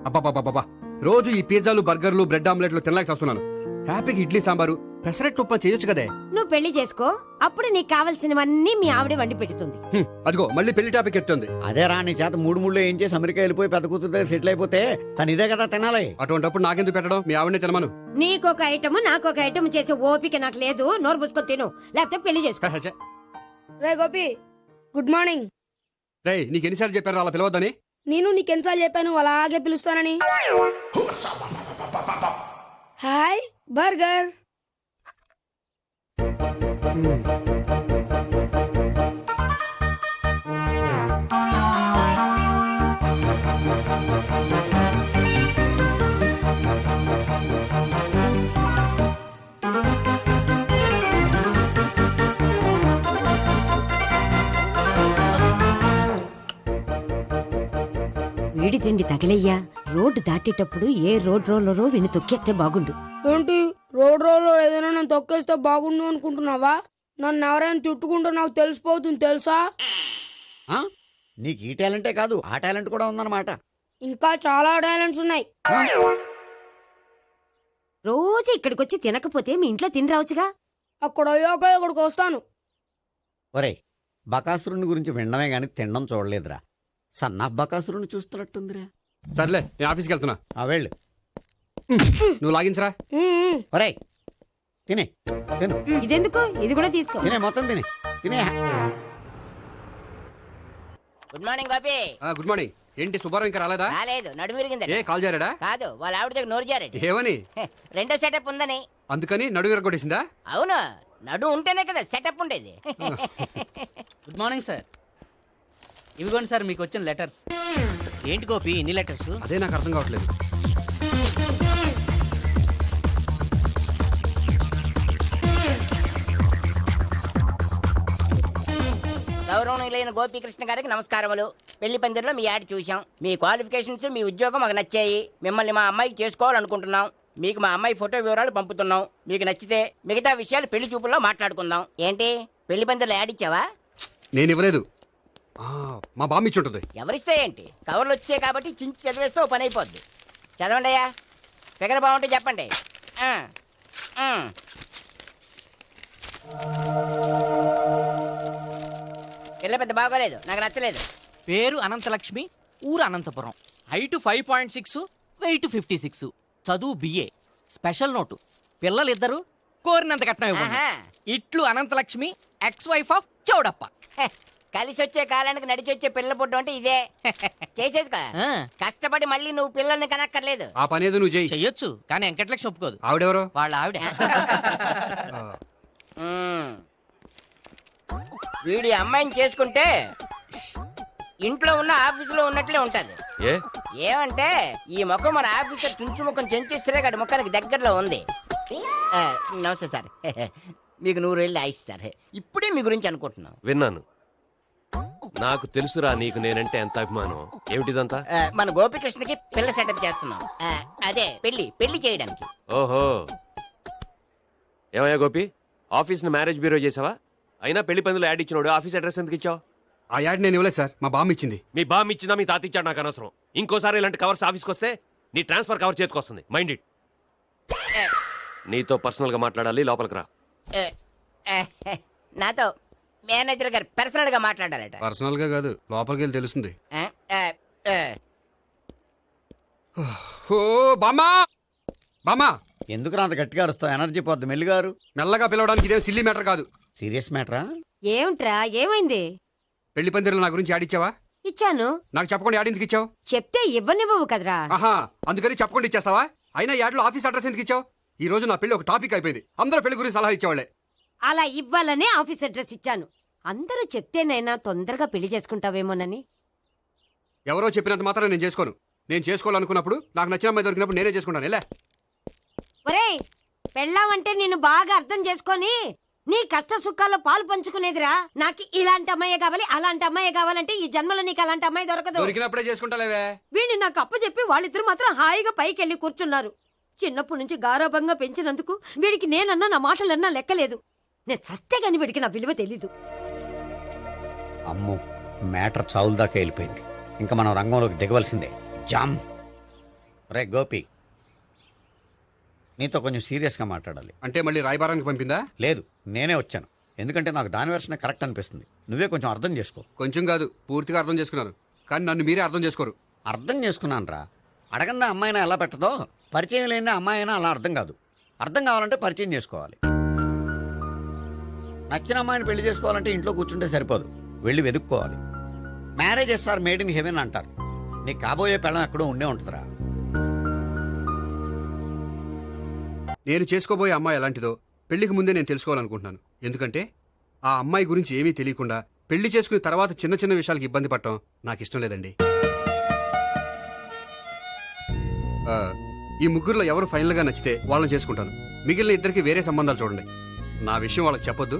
అబ్బాబాబాబా రోజు ఈ పిజ్జాలు బర్గర్లు బ్రెడ్ ఆమ్లెట్లు తినలేక వస్తున్నాను. హ్యాపీగా ఇడ్లీ సాంబారు పెసరెట్ ఉప్మా చేయొచ్చు కదే. నువ్వు పెళ్లి చేసుకో, అప్పుడు నీకు కావలసినవన్నీ మీ ఆవిడే వండి పెడుతుంది. అదిగో మళ్ళీ పెళ్లి టాపిక్ ఎత్తుంది. అదే రా నీ చేత మూడు ఏం చేసి అమెరికా వెళ్ళిపోయి పెద్ద కూతురు దగ్గర సెటిల్ అయిపోతే తను ఇదే కదా తినాలి. అటువంటిప్పుడు నాకెందుకు పెట్టడం, మీ ఆవిడనే తినమను. నీకొక ఐటమ్ నాకొక ఐటమ్ చేసే ఓపిక నాకు లేదు. నోరు పుసుకొని తిను, లేకపోతే పెళ్లి చేసుకో. రే గోపి, గుడ్ మార్నింగ్. రే నీకు ఎన్నిసార్లు చెప్పారు అలా పిలవద్దని? నేను నీకెన్నిసార్లు చెప్పాను అలాగే పిలుస్తానని. Hi burger. వీడి తిండి తగిలయ్యా. రోడ్డు దాటేటప్పుడు ఏ రోడ్ రోలరో వీడిని తొక్కేస్తే బాగుండు. ఏంటి రోడ్ రోల్లో ఏదైనా నన్ను తొక్కేస్తే బాగుండు అనుకుంటున్నావా? నన్ను ఎవరైనా తిట్టుకుంటే నాకు తెలిసిపోతుంది తెలుసా? నీకు ఈ టాలెంటే కాదు ఆ టాలెంట్ కూడా ఉందన్నమాట. ఇంకా చాలా టాలెంట్స్ ఉన్నాయి. రోజు ఇక్కడికొచ్చి తినకపోతే మీ ఇంట్లో తిని రావచ్చుగా. అక్కడ అయ్యాక ఇక్కడికి వస్తాను. ఒరే బకాసురుని గురించి వినడమే గాని తినడం చూడలేదురా. సన్నా బకాసురుని చూస్తున్నట్టుందిరా. సర్లే నేను ఆఫీస్కి వెళ్తున్నా. వెళ్ళు. నువ్వు లాగించరా. ఒరే తినే తిను. ఇదెందుకు? ఇది కూడా తీసుకో. తినే మొత్తం తినే. Good morning Gopi. Good morning. ఏంటి సుబ్బారావు ఇంకా రాలేదా? రాలేదు, నడుము విరిగింది. ఏ కాల్ జారాడా? కాదు, వాళ్ళ ఆవిడ దగ్గర నోరు జారాడు. ఏమని? రెండో సెటప్ ఉందని. అందుకని నడువు విరగొట్టేసిందా? అవును, నడుము ఉంటేనే కదా సెటప్ ఉండేది. Good morning sir. ఇవిగోండి సార్ మీకు వచ్చిన లెటర్స్. ఏంటి గోపి ఇన్ని లెటర్స్? అదే నాకు అర్థం కావట్లేదు. గౌరవనీయులైన గోపీకృష్ణ గారికి నమస్కారములు. పెళ్లి పందిరిలో మీ యాడ్ చూసాం. మీ క్వాలిఫికేషన్స్, మీ ఉద్యోగం మాకు నచ్చాయి. మిమ్మల్ని మా అమ్మాయికి చేసుకోవాలనుకుంటున్నాం. మీకు మా అమ్మాయి ఫోటో వివరాలు పంపుతున్నాం. మీకు నచ్చితే మిగతా విషయాలు పెళ్లి చూపుల్లో మాట్లాడుకుందాం. ఏంటి పెళ్లి పందిరిలో యాడ్ ఇచ్చావా? నేను ఇవ్వలేదు, మా బామ్మ ఇచ్చి ఉంటుంది. ఎవరిస్తే ఏంటి, కవర్లు వచ్చాయి కాబట్టి చించి చదివేస్తే ఓ పని అయిపోద్ది. చదవండి అయ్యా, ఫిగర్ బాగుంటే చెప్పండి. పిల్ల పెద్ద బాగోలేదు, నాకు నచ్చలేదు. పేరు అనంతలక్ష్మి, ఊరు అనంతపురం, హైట్ 5.6, వెయిట్ 56, చదువు బిఏ, స్పెషల్ నోటు పిల్లలిద్దరు కోరినంత కట్నం ఇవ్వండి. ఇట్లు Anantalakshmi, ex wife of Chowdappa. కలిసి వచ్చే కాలానికి నడిచి వచ్చే పిల్ల పుట్టు అంటే ఇదే. చేసేసుకో, కష్టపడి మళ్ళీ నువ్వు పిల్లల్ని కనక్కర్లేదు. ఆ పని ఏదో నువ్వు చెయ్యి. చెయ్యొచ్చు కానీ వెంకటలక్ష్మి ఒప్పుకోదు. ఆవిడెవరో? వాళ్ళ ఆవిడ. వీడి అమ్మాయిని చేసుకుంటే ఇంట్లో ఉన్న ఆఫీసులో ఉన్నట్లే ఉంటది. ఏమంటే ఈ ముఖం మన ఆఫీసర్ తుంచు ముఖం చెంచేశ్వరే గారి ముఖానికి దగ్గరలో ఉంది. నమస్తే సార్, మీకు 100 ఏళ్ళు ఆయుష్ సార్. ఇప్పుడే మీ గురించి అనుకుంటున్నాం. విన్నాను, నాకు తెలుసురా నీకు నేనంటే ఎంత అభిమానం. ఏమిటిదంతా? మన గోపికృష్ణకి పిల్ల సెటప్ చేస్తున్నాం. అదే పెళ్లి చేయడానికి. ఓహో, ఏమయ్యా గోపి, ఆఫీస్ ని మ్యారేజ్ బ్యూరో చేసావా? అయినా పెళ్లి పందులు యాడ్ ఇచ్చినోడు ఆఫీస్ అడ్రస్ ఎందుకు ఇచ్చావు? ఆ యాడ్ నేను ఇవ్వలేదు సార్, మా బామ్మ ఇచ్చింది. మీ బామ్మ ఇచ్చిందా మీ తాత ఇచ్చాడు నాకు అనవసరం. ఇంకోసారి ఇలాంటి కవర్స్ ఆఫీస్కి వస్తే నీ ట్రాన్స్ఫర్ కవర్ చేతికి వస్తుంది. Mind it. నీతో పర్సనల్ గా మాట్లాడాలి, లోపలికి రా. నాతో మేనేజర్ గారు పర్సనల్ గా మాట్లాడాలట. పర్సనల్ గా కాదు, లోపలికి వెళ్ళి తెలుస్తుంది. బామ్మా బామ్మా, ఎందుకు అంత గట్టిగా అరుస్తావు? ఎనర్జీ పోద్ది. మెల్లిగారు. మెల్లగా పిలవడానికి ఇదేం సిల్లీ మ్యాటర్ కాదు. సీరియస్ మ్యాటరా? ఏమిట్రా ఏమైంది? పెళ్లి పందిరిలో నా గురించి యాడ్ ఇచ్చావా? ఇచ్చాను. నాకు చెప్పకుండా యాడ్ ఎందుకు ఇచ్చావు? చెప్తే ఇవ్వనివ్వవు కదరా. ఆహా, అందుకని చెప్పకుండా ఇచ్చేస్తావా? అయినా యాడ్లో ఆఫీస్ అడ్రస్ ఎందుకు ఇచ్చావు? ఈ రోజు నా పెళ్లి ఒక టాపిక్ అయిపోయింది. అందరూ పెళ్లి గురించి సలహా ఇచ్చేవాళ్లే. అలా ఇవ్వాలనే ఆఫీస్ అడ్రస్ ఇచ్చాను. అందరూ చెప్తేనైనా తొందరగా పెళ్లి చేసుకుంటావేమోనని. ఎవరో చెప్పినంత మాత్రం నేను చేసుకోను. నేను చేసుకోవాలనుకున్నప్పుడు నాకు నచ్చిన అమ్మాయి దొరికినప్పుడు నేనే చేసుకుంటాను. ఎలా? ఒరేయ్, పెళ్ళామంటే నిన్ను బాగా అర్థం చేసుకొని నీ కష్ట సుఖాల్లో పాలు పంచుకునేదిరా. నాకు ఇలాంటి అమ్మాయి కావాలి, అలాంటి అమ్మాయి కావాలంటే ఈ జన్మలో నీకు అలాంటి అమ్మాయి దొరకదు. దొరికినప్పుడే చేసుకుంటాలేవే. వీడిని నాకు అప్పచెప్పి వాళ్ళిద్దరు మాత్రం హాయిగా పైకి వెళ్ళి కూర్చున్నారు. చిన్నప్పటి నుంచి గారాభంగా పెంచినందుకు వీడికి నేనన్నా నా మాటలన్నా లెక్కలేదు. నేను చస్తే గాని వీడికి నా విలువ తెలీదు. అమ్మో, మ్యాటర్ చావుల దాకా వెళ్ళిపోయింది. ఇంకా మనం రంగంలోకి దిగవలసిందే. జామ్. రే గోపి, నీతో కొంచెం సీరియస్గా మాట్లాడాలి. అంటే మళ్ళీ రాయబారానికి పంపిందా? లేదు, నేనే వచ్చాను. ఎందుకంటే నాకు దాని వెర్షనే కరెక్ట్ అనిపిస్తుంది. నువ్వే కొంచెం అర్థం చేసుకో. కొంచెం కాదు, పూర్తిగా అర్థం చేసుకున్నాను. కానీ నన్ను మీరే అర్థం చేసుకోరు. అర్థం చేసుకున్నాను రా. అడగందా అమ్మాయినా ఎలా పెట్టదో, పరిచయం లేని అమ్మాయి అయినా అలా అర్థం కాదు. అర్థం కావాలంటే పరిచయం చేసుకోవాలి. నచ్చిన అమ్మాయిని పెళ్లి చేసుకోవాలంటే ఇంట్లో కూర్చుంటే సరిపోదు, వెళ్ళి వెతుక్కోవాలి. Marriages are made in heaven అంటారు. నీకు కాబోయే పెళ్ళం ఎక్కడో ఉండే ఉంటుందిరా. నేను చేసుకోబోయే అమ్మాయి ఎలాంటిదో పెళ్లికి ముందే నేను తెలుసుకోవాలనుకుంటున్నాను. ఎందుకంటే ఆ అమ్మాయి గురించి ఏమీ తెలియకుండా పెళ్లి చేసుకున్న తర్వాత చిన్న చిన్న విషయాలకు ఇబ్బంది పడటం నాకు ఇష్టం లేదండి. ఈ ముగ్గురులో ఎవరు ఫైనల్గా నచ్చితే వాళ్ళని చేసుకుంటాను. మిగిలిన ఇద్దరికి వేరే సంబంధాలు చూడండి. నా విషయం వాళ్ళకి చెప్పొద్దు.